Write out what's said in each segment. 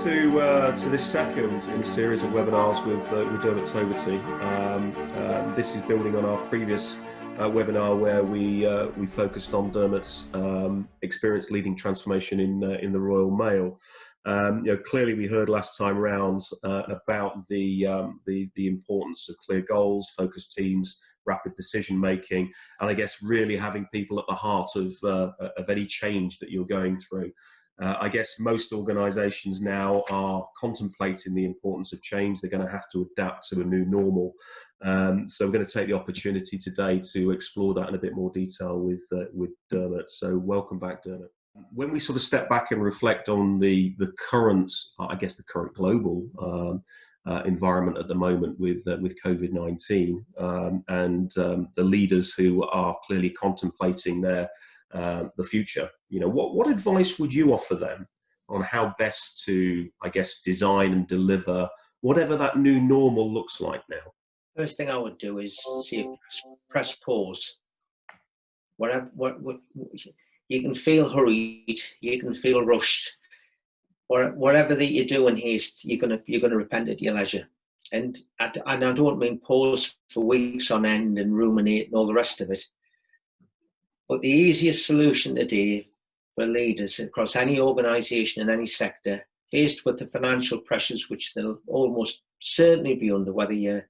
to this second in a series of webinars with Dermot Toberty. This is building on our previous webinar where we focused on Dermot's experience leading transformation in the Royal Mail. Clearly we heard last time round about the importance of clear goals, focused teams, rapid decision making, and I guess really having people at the heart of any change that you're going through. I guess most organisations now are contemplating the importance of change. They're going to have to adapt to a new normal. So we're going to take the opportunity today to explore that in a bit more detail with Dermot. So welcome back, Dermot. When we sort of step back and reflect on the current, I guess the current global environment at the moment with COVID-19 and the leaders who are clearly contemplating the future, what advice would you offer them on how best to, I guess, design and deliver whatever that new normal looks like now? First thing I would do is press pause. What you can feel hurried, you can feel rushed, or whatever that you do in haste, you're gonna repent at your leisure. And I don't mean pause for weeks on end and ruminate and all the rest of it. But the easiest solution today for leaders across any organisation in any sector, faced with the financial pressures which they'll almost certainly be under, whether you're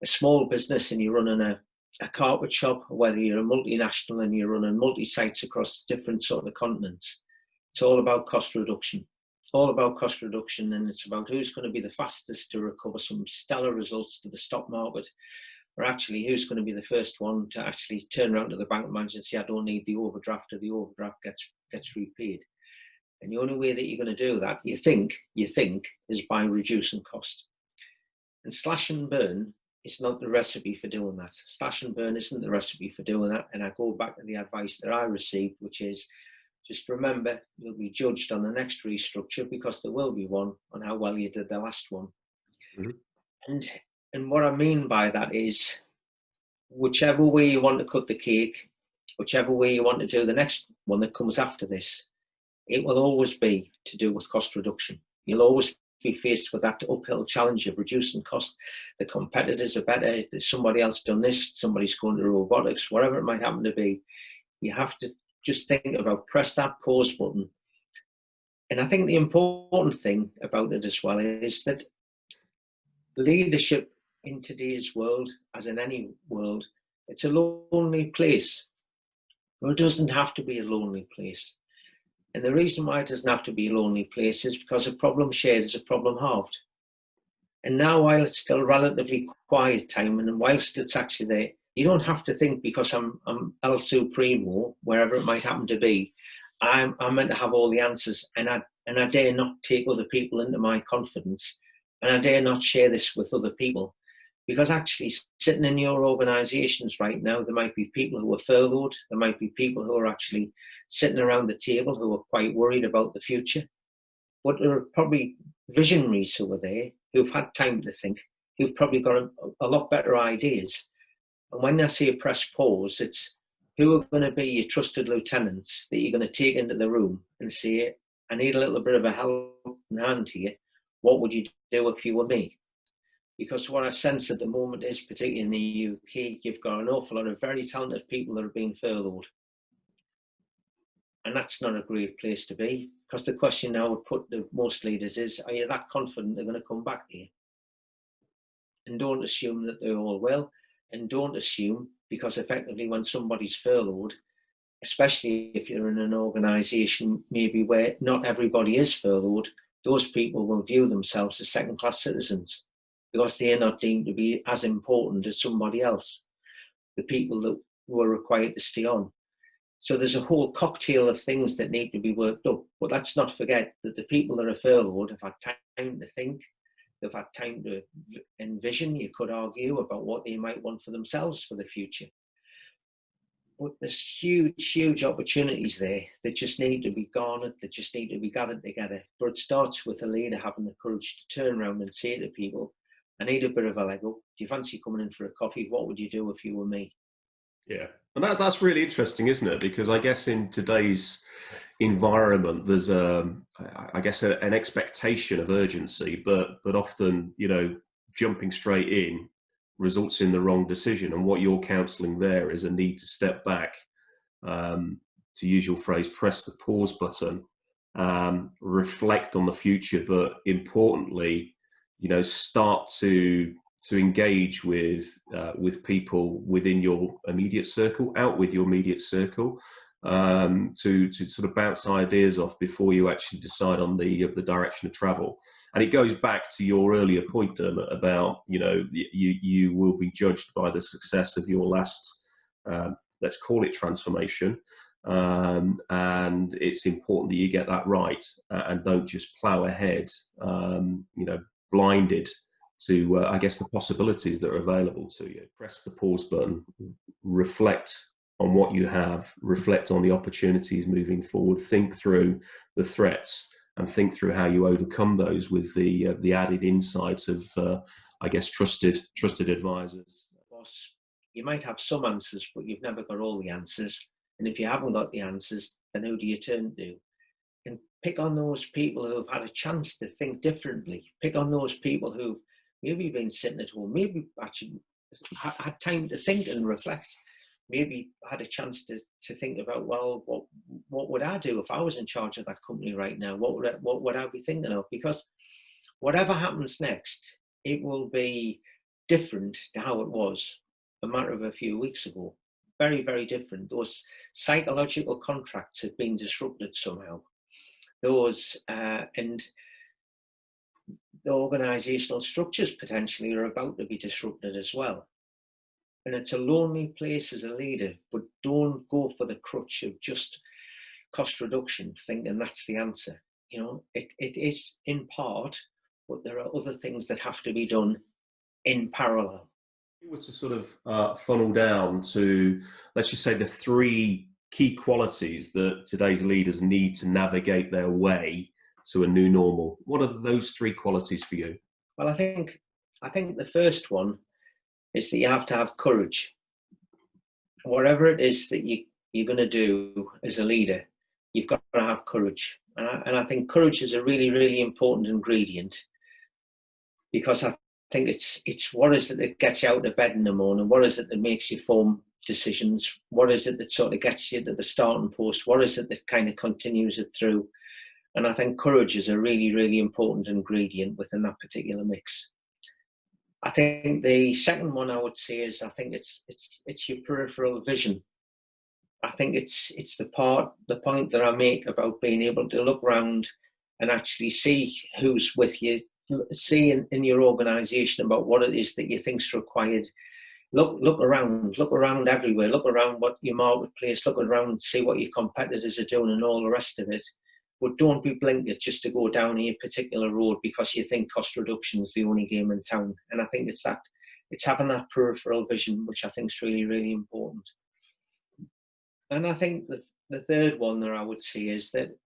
a small business and you're running a carpet shop, or whether you're a multinational and you're running multi-sites across different sort of continents, it's all about cost reduction. All about cost reduction, and it's about who's going to be the fastest to recover some stellar results to the stock market, or actually who's going to be the first one to actually turn around to the bank manager and say, I don't need the overdraft, or the overdraft gets repaid. And the only way that you're going to do that, you think, is by reducing cost. And slash and burn is not the recipe for doing that. Slash and burn isn't the recipe for doing that. And I go back to the advice that I received, which is, just remember, you'll be judged on the next restructure, because there will be one on how well you did the last one. Mm-hmm. And what I mean by that is, whichever way you want to cut the cake, whichever way you want to do the next one that comes after this, it will always be to do with cost reduction. You'll always be faced with that uphill challenge of reducing cost. The competitors are better. There's somebody else done this. Somebody's going to robotics, whatever it might happen to be. You have to just think about, press that pause button. And I think the important thing about it as well is that leadership in today's world, as in any world, it's a lonely place. Well, it doesn't have to be a lonely place. And the reason why it doesn't have to be a lonely place is because a problem shared is a problem halved. And now, while it's still relatively quiet time, and whilst it's actually there, you don't have to think, because I'm El Supremo, wherever it might happen to be, I'm meant to have all the answers, and I dare not take other people into my confidence, and I dare not share this with other people. Because actually, sitting in your organisations right now, there might be people who are furloughed, there might be people who are actually sitting around the table who are quite worried about the future. But there are probably visionaries who are there, who've had time to think, who've probably got a lot better ideas. And when I say press pause, it's who are going to be your trusted lieutenants that you're going to take into the room and say, I need a little bit of a helping hand here. What would you do if you were me? Because what I sense at the moment is, particularly in the UK, you've got an awful lot of very talented people that are being furloughed. And that's not a great place to be, because the question I would put to most leaders is, are you that confident they're going to come back here? And don't assume that they all will. And don't assume, because effectively when somebody's furloughed, especially if you're in an organisation maybe where not everybody is furloughed, those people will view themselves as second-class citizens, because they are not deemed to be as important as somebody else, the people that were required to stay on. So there's a whole cocktail of things that need to be worked up. But let's not forget that the people that are furloughed have had time to think, they've had time to envision, you could argue, about what they might want for themselves for the future. But there's huge opportunities there that just need to be garnered, that just need to be gathered together. But it starts with a leader having the courage to turn around and say to people, I need a bit of a leg up. Do you fancy coming in for a coffee? What would you do if you were me? Yeah, And that's really interesting, isn't it? Because I guess in today's environment, there's I guess an expectation of urgency, but often, jumping straight in results in the wrong decision. And what you're counselling there is a need to step back, to use your phrase, press the pause button, reflect on the future, but importantly, start to engage with people within your immediate circle, out with your immediate circle, to sort of bounce ideas off before you actually decide on the direction of travel. And it goes back to your earlier point, Dermot, about you will be judged by the success of your last, let's call it, transformation. And it's important that you get that right, and don't just plow ahead, blinded to, I guess, the possibilities that are available to you. Press the pause button, reflect on what you have, reflect on the opportunities moving forward, think through the threats, and think through how you overcome those with the added insights of, I guess, trusted advisors. Of course, you might have some answers, but you've never got all the answers. And if you haven't got the answers, then who do you turn to? And pick on those people who have had a chance to think differently. Pick on those people who've maybe been sitting at home, maybe actually had time to think and reflect, maybe had a chance to think about, well, what would I do if I was in charge of that company right now? What would I be thinking of? Because whatever happens next, it will be different to how it was a matter of a few weeks ago. Very, very different. Those psychological contracts have been disrupted somehow. Those and the organizational structures potentially are about to be disrupted as well. And it's a lonely place as a leader, but don't go for the crutch of just cost reduction, thinking that's the answer. It is in part, but there are other things that have to be done in parallel. If you were to sort of funnel down to, let's just say, the three key qualities that today's leaders need to navigate their way to a new normal, what are those three qualities for you? Well, I think the first one is that you have to have courage. Whatever it is that you're going to do as a leader, you've got to have courage. And I think courage is a really, really important ingredient, because I think it's what is it that gets you out of bed in the morning? What is it that makes you form decisions? What is it that sort of gets you to the starting post? What is it that kind of continues it through? And I think courage is a really, really important ingredient within that particular mix. I think the second one I would say is, I think it's your peripheral vision. I think it's the point that I make about being able to look around and actually see who's with you, see in your organization about what it is that you think's required. Look around everywhere, look around what your marketplace, look around, see what your competitors are doing and all the rest of it. But don't be blinkered just to go down a particular road because you think cost reduction is the only game in town. And I think it's having that peripheral vision, which I think is really, really important. And I think the third one that I would say is that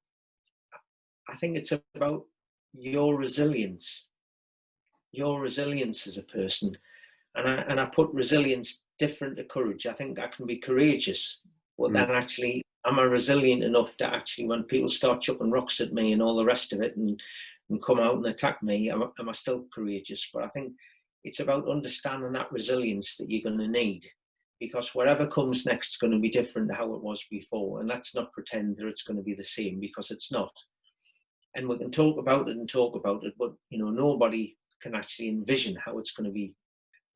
I think it's about your resilience as a person. And I put resilience different to courage. I think I can be courageous, but then actually, am I resilient enough to actually, when people start chucking rocks at me and all the rest of it and come out and attack me, am I still courageous? But I think it's about understanding that resilience that you're going to need, because whatever comes next is going to be different to how it was before. And let's not pretend that it's going to be the same, because it's not. And we can talk about it, but nobody can actually envision how it's going to be.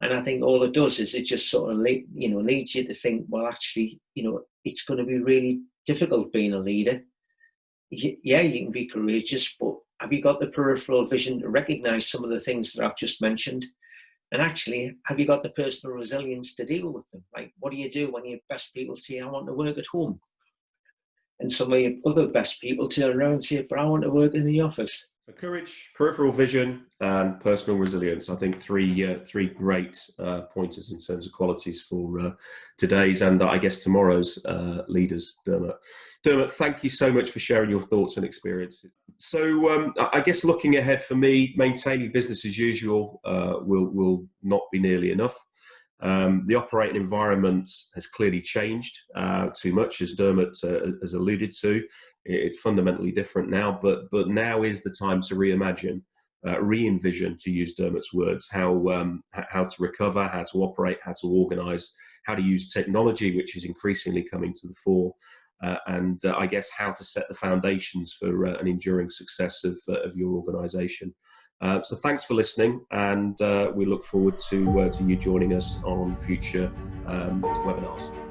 And I think all it does is it just sort of leads you to think, well, actually, it's going to be really difficult being a leader. Yeah, you can be courageous, but have you got the peripheral vision to recognize some of the things that I've just mentioned? And actually, have you got the personal resilience to deal with them? Like, what do you do when your best people say, I want to work at home? And some of your other best people turn around and say, but I want to work in the office. So courage, peripheral vision, and personal resilience. I think three great pointers in terms of qualities for today's and I guess tomorrow's leaders, Dermot. Dermot, thank you so much for sharing your thoughts and experiences. So I guess looking ahead for me, maintaining business as usual will not be nearly enough. The operating environment has clearly changed too much, as Dermot has alluded to. It's fundamentally different now, but now is the time to reimagine, re-envision, to use Dermot's words, how to recover, how to operate, how to organise, how to use technology, which is increasingly coming to the fore, and I guess how to set the foundations for an enduring success of your organisation. So thanks for listening, and we look forward to you joining us on future webinars.